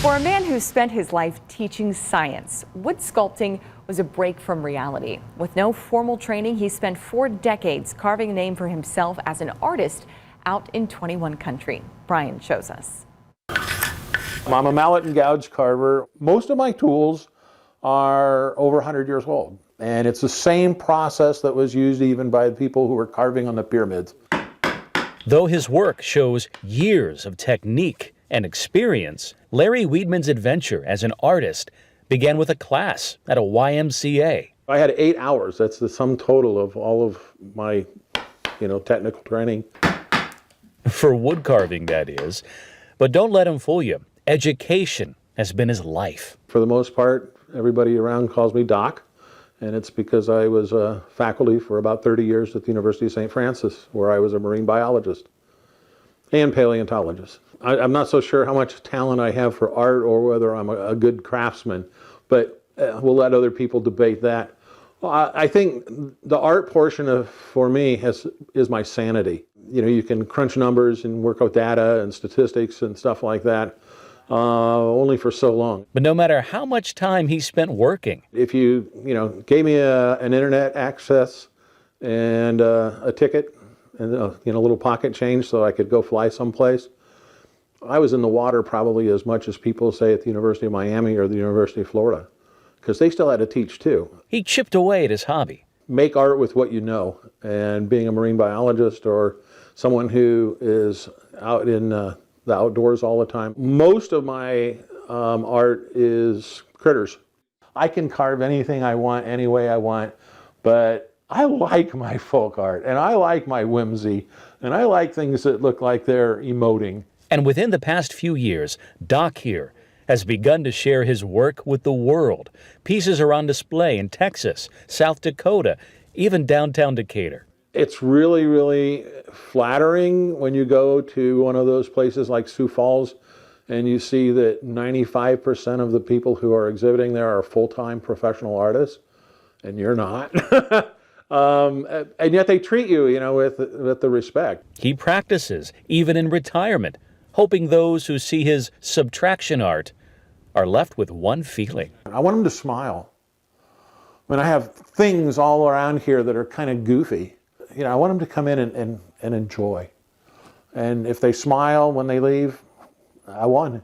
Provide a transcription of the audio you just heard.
For a man who spent his life teaching science, wood sculpting was a break from reality. With no formal training, he spent 4 decades carving a name for himself as an artist out in 21 countries. Brian shows us. I'm a mallet and gouge carver. Most of my tools are over 100 years old, and it's the same process that was used even by the people who were carving on the pyramids. Though his work shows years of technique and experience, Larry Wiedman's adventure as an artist began with a class at a YMCA. I had 8 hours. That's the sum total of all of my, technical training. For wood carving, that is. But don't let him fool you. Education has been his life. For the most part, everybody around calls me Doc, and it's because I was a faculty for about 30 years at the University of St. Francis, where I was a marine biologist and paleontologist. I'm not so sure how much talent I have for art or whether I'm a good craftsman, but we'll let other people debate that. Well, I think the art portion for me is my sanity. You can crunch numbers and work out data and statistics and stuff like that, only for so long. But no matter how much time he spent working. If you gave me an internet access and a ticket and a little pocket change so I could go fly someplace, I was in the water probably as much as people say at the University of Miami or the University of Florida, because they still had to teach too. He chipped away at his hobby. Make art with what you know, and being a marine biologist or someone who is out in the outdoors all the time, most of my art is critters. I can carve anything I want, any way I want, but I like my folk art, and I like my whimsy, and I like things that look like they're emoting. And within the past few years, Doc here has begun to share his work with the world. Pieces are on display in Texas, South Dakota, even downtown Decatur. It's really, really flattering when you go to one of those places like Sioux Falls and you see that 95% of the people who are exhibiting there are full-time professional artists, and you're not. And yet they treat you, with the respect. He practices, even in retirement, hoping those who see his subtraction art are left with one feeling. I want them to smile. I have things all around here that are kind of goofy. I want them to come in and enjoy. And if they smile when they leave, I won.